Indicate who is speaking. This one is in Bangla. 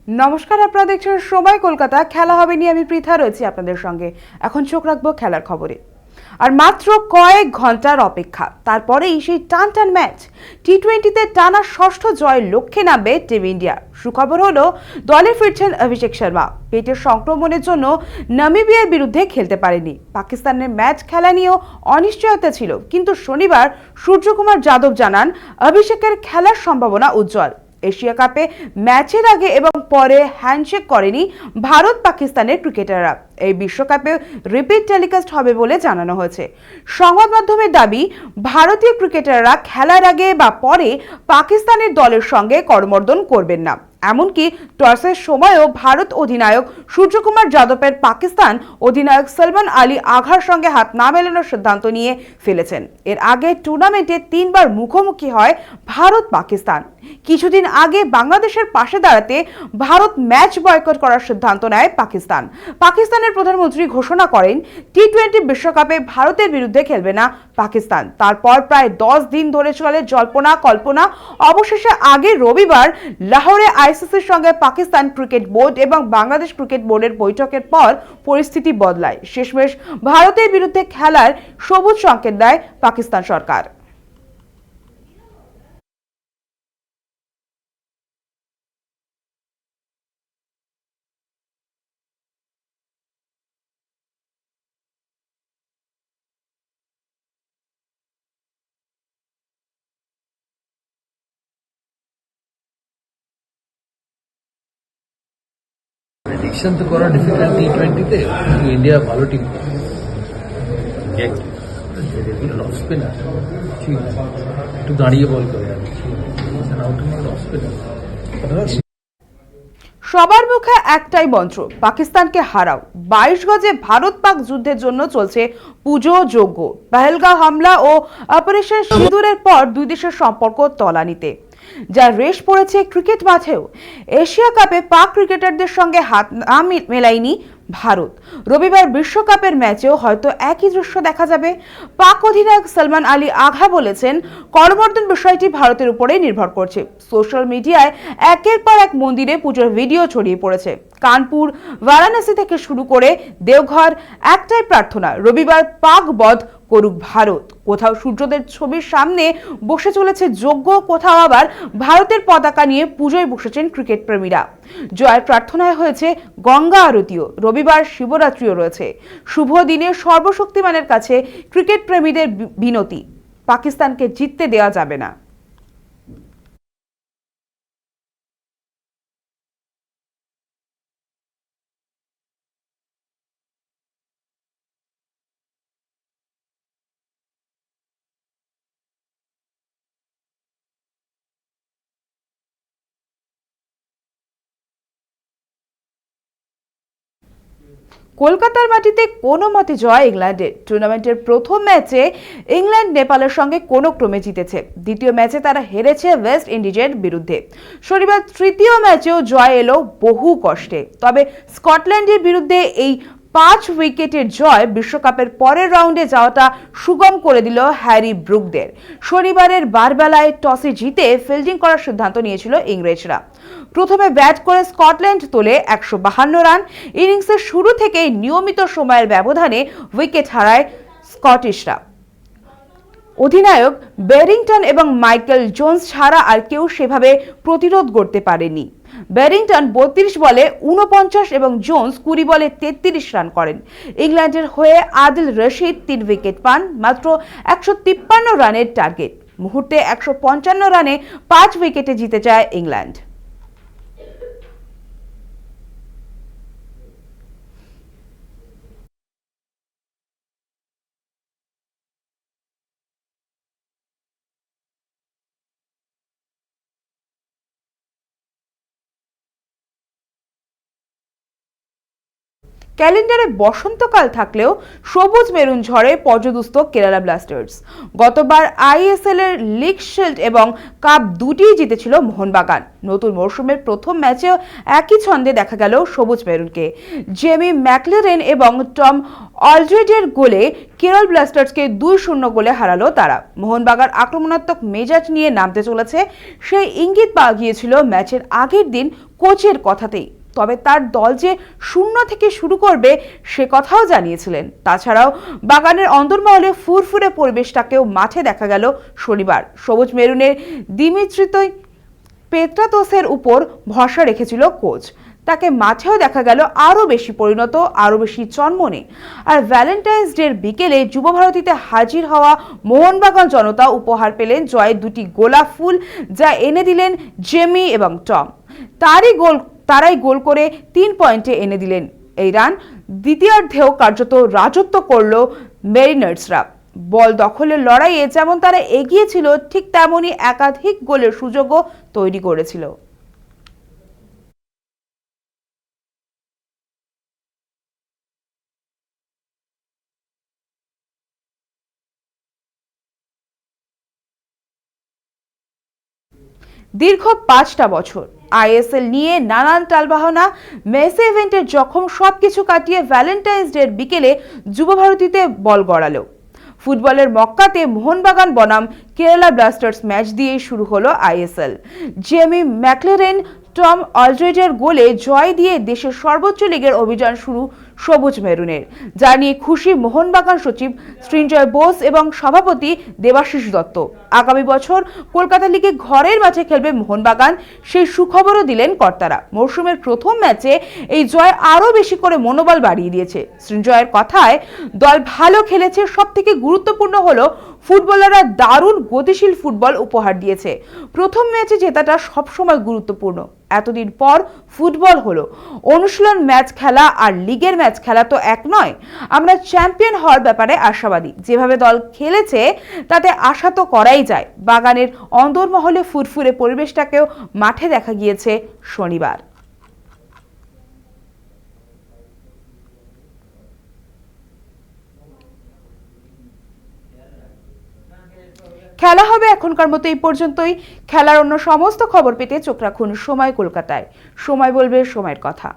Speaker 1: নমস্কার, আপনারা দেখছেন সময় কলকাতা। খেলা হবে নিয়ে আমি পৃথা রয়েছি আপনাদের সঙ্গে। এখন চোখ রাখবো খেলার খবরে। আর মাত্র কয়েক ঘন্টার অপেক্ষা, তারপরেই সেই টান টান ম্যাচ। টি-20তে টানা ষষ্ঠ জয়ের লক্ষ্যে নামবে টিম ইন্ডিয়া। সুখবর হলো দলে ফিরছেন অভিষেক শর্মা। পেটের সংক্রমণের জন্য নামিবিয়ার বিরুদ্ধে খেলতে পারেনি। পাকিস্তানের ম্যাচ খেলা নিয়েও অনিশ্চয়তা ছিল, কিন্তু শনিবার সূর্যকুমার যাদব জানান অভিষেকের খেলার সম্ভাবনা উজ্জ্বল। এশিয়া কাপে ম্যাচের আগে এবং পরে হ্যান্ডশেক করেনি ভারত পাকিস্তানের ক্রিকেটাররা। এই বিশ্বকাপে রিপিট টেলিকাস্ট হবে বলে জানানো হয়েছে। সংবাদ মাধ্যমের দাবি, ভারতীয় ক্রিকেটাররা খেলার আগে বা পরে পাকিস্তানের দলের সঙ্গে করমর্দন করবেন না। এমনকি টসের সময়ও ভারত অধিনায়ক সূর্যকুমার যাদবের পাকিস্তান অধিনায়ক সলমান আলী আঘার সঙ্গে হাত না মেলানোর সিদ্ধান্ত নিয়ে ফেলেছেন। এর আগে টুর্নামেন্টে 3বার মুখোমুখি হয় ভারত পাকিস্তান। কিছুদিন আগে বাংলাদেশের পাশে দাঁড়াতে ভারত ম্যাচ বয়কট করার সিদ্ধান্ত নেয় পাকিস্তান। পাকিস্তানের প্রধানমন্ত্রী ঘোষণা করেন টি-20 বিশ্বকাপে ভারতের বিরুদ্ধে খেলবে না পাকিস্তান। তারপর প্রায় 10 দিন ধরে চলে জল্পনা কল্পনা। অবশেষে আগে রবিবার লাহোরে আইসিসির সঙ্গে পাকিস্তান ক্রিকেট বোর্ড এবং বাংলাদেশ ক্রিকেট বোর্ডের বৈঠকের পর পরিস্থিতি বদলায়। শেষমেশ ভারতের বিরুদ্ধে খেলার সবুজ সংকেত দেয় পাকিস্তান সরকার।
Speaker 2: প্রেডিকশন তো করা ডিফিকাল্ট টি-20তে, কিন্তু ইন্ডিয়া ভালো টিম। অফ স্পিনার একটু দাঁড়িয়ে বল করে
Speaker 1: সবার মুখে একটাই মন্ত্র, পাকিস্তানকে হারাও। 22 গজে ভারত পাক যুদ্ধের জন্য চলছে পুজো যজ্ঞ। পহেলগাঁও হামলা ও অপারেশন সিঁদুরের পর দুই দেশের সম্পর্ক তলানিতে, যা রেশ পড়েছে ক্রিকেট মাঠেও। এশিয়া কাপে পাক ক্রিকেটারদের সঙ্গে হাত না মেলায়নি ভারত। রবিবার বিশ্বকাপের ম্যাচেও হয়তো একই দৃশ্য দেখা যাবে। পাক অধিনায়ক সলমান আলী আঘা বলেছেন, করমর্দন বিষয়টি ভারতের উপরেই নির্ভর করছে। সোশ্যাল মিডিয়ায় একের পর এক মন্দিরে পুজোর ভিডিও ছড়িয়ে পড়েছে। কানপুর, বারাণসী থেকে শুরু করে দেওঘর, একটাই প্রার্থনা, রবিবার পাক বধ করুক ভারত। কোথাও সূর্যদের ছবির সামনে বসে চলেছে যজ্ঞ, কোথাও আবার ভারতের পতাকা নিয়ে পুজোয় বসেছেন ক্রিকেট প্রেমীরা। জয়ের প্রার্থনায় হয়েছে গঙ্গা আরতিও। রবিবার শিবরাত্রিও রয়েছে। শুভ দিনে সর্বশক্তিমানের কাছে ক্রিকেট প্রেমীদের বিনতি, পাকিস্তানকে জিততে দেওয়া যাবে না। কলকাতার মাটিতে কোনো মতে জয় ইংল্যান্ডের। টুর্নামেন্টের প্রথম ম্যাচে ইংল্যান্ড নেপালের সঙ্গে কোনো ক্রমে জিতেছে। দ্বিতীয় ম্যাচে তারা হেরেছে ওয়েস্ট ইন্ডিজের বিরুদ্ধে। শনিবার তৃতীয় ম্যাচেও জয় এলো বহু কষ্টে। তবে স্কটল্যান্ডের বিরুদ্ধে এই 5 উইকেটের জয় বিশ্বকাপের পরের রাউন্ডে যাওয়াটা সুগম করে দিল হ্যারি ব্রুকদের। শনিবারের বারবেলায় টসে জিতে ফিল্ডিং করার সিদ্ধান্ত নিয়েছিল ইংরেজরা। প্রথমে ব্যাট করে স্কটল্যান্ড তোলে 152 রান। ইনিংসের শুরু থেকেই নিয়মিত সময়ের ব্যবধানে উইকেট হারায় স্কটিশরা। অধিনায়ক ব্যারিংটন এবং মাইকেল জোন্স ছাড়া আর কেউ সেভাবে প্রতিরোধ করতে পারেনি। ব্যারিংটন 32 বলে 49 এবং জোন্স 20 বলে 33 রান করেন। ইংল্যান্ডের হয়ে আদিল রশিদ 3 উইকেট পান। মাত্র 153 রানের টার্গেট। মুহূর্তে 155 রানে 5 উইকেটে জিতে যায় ইংল্যান্ড। ক্যালেন্ডারে বসন্তকাল থাকলেও সবুজ মেরুন ঝড়ে পর্যদুস্ত কেরালা ব্লাস্টার্স। গতবার আইএসএল এর লিগ শিল্ড এবং কাপ দুটিই জিতেছিল মোহনবাগান। নতুন মরশুমের প্রথম ম্যাচেও একই ছন্দে দেখা গেল সবুজ মেরুনকে। জেমি ম্যাকলারেন এবং টম অলরেডের গোলে কেরল ব্লাস্টার্সকে 2-0 গোলে হারালো তারা। মোহনবাগান আক্রমণাত্মক মেজাজ নিয়ে নামতে চলেছে, সেই ইঙ্গিত পাওয়া গিয়েছিল ম্যাচের আগের দিন কোচের কথাতেই। তবে তার দল যে 0 থেকে শুরু করবে সে কথাও জানিয়েছিলেন। তাছাড়াও বাগানের অন্দরমহলে ফুরফুরে পরিবেশটাকেও মাঠে দেখা গেল শনিবার। সবুজ মেরুনের দিমিত্রিতই পেত্রাতোসের উপর ভরসা রেখেছিল কোচ। তাকে মাঠেও দেখা গেল আরও বেশি পরিণত, আরও বেশি চনমনে। আর ভ্যালেন্টাইন্স ডের বিকেলে যুবভারতীতে হাজির হওয়া মোহনবাগান জনতা উপহার পেলেন জয়ের 2টি গোলাপ ফুল, যা এনে দিলেন জেমি এবং টম। তারাই গোল করে 3 পয়েন্টে এনে দিলেন এই রান। দ্বিতীয়ার্ধেও কার্যত রাজত্ব করল মেরিনার্সরা। বল দখলের লড়াইয়ে যেমন তারা এগিয়ে ছিল, ঠিক তেমনই একাধিক গোলের সুযোগও তৈরি করেছিল। দীর্ঘ 5টা বছর আইএসএল নিয়ে নানান টালবাহানা, মেসি ইভেন্টের জখম সবকিছু কাটিয়ে ভ্যালেন্টাইন্স ডের বিকেলে যুবভারতীতে বল গড়ালো। ফুটবলের মক্কাতে মোহনবাগান বনাম কেরালা ব্লাস্টার্স ম্যাচ দিয়েই শুরু হলো আইএসএল। জেমি ম্যাকলেরেন, টম অলড্রেডের গোলে জয় দিয়ে দেশের সর্বোচ্চ লিগের অভিযান শুরু সবুজ মেরুনের, যা নিয়ে খুশি মোহনবাগান সচিব সৃঞ্জয় বোস এবং সভাপতি দেবাশিস দত্ত। আগামী বছর কলকাতা লিগে ঘরের মাঠে খেলবে মোহনবাগান, সেই সুখবরও দিলেন কর্তারা। মরশুমের প্রথম ম্যাচে এই জয় আরও বেশি করে মনোবল বাড়িয়ে দিয়েছে। সৃঞ্জয়ের কথায়, দল ভালো খেলেছে, সবথেকে গুরুত্বপূর্ণ হলো ফুটবলাররা দারুণ গতিশীল ফুটবল উপহার দিয়েছে। প্রথম ম্যাচে জেতাটা সবসময় গুরুত্বপূর্ণ। এতদিন পর ফুটবল হলো, অনুশীলন ম্যাচ খেলা আর লিগের ম্যাচ খেলা তো এক নয়। আমরা চ্যাম্পিয়ন হওয়ার ব্যাপারে আশাবাদী। যেভাবে দল খেলেছে তাতে আশা তো করাই যায়। বাগানের অন্দরমহলে ফুরফুরে পরিবেশটাকেও মাঠে দেখা গিয়েছে শনিবার। খেলা হবে এখনকার মতো এই পর্যন্তই। খেলার অন্য সমস্ত খবর পেতে চোখ রাখুন সময় কলকাতায়। সময় বলবে সময়ের কথা।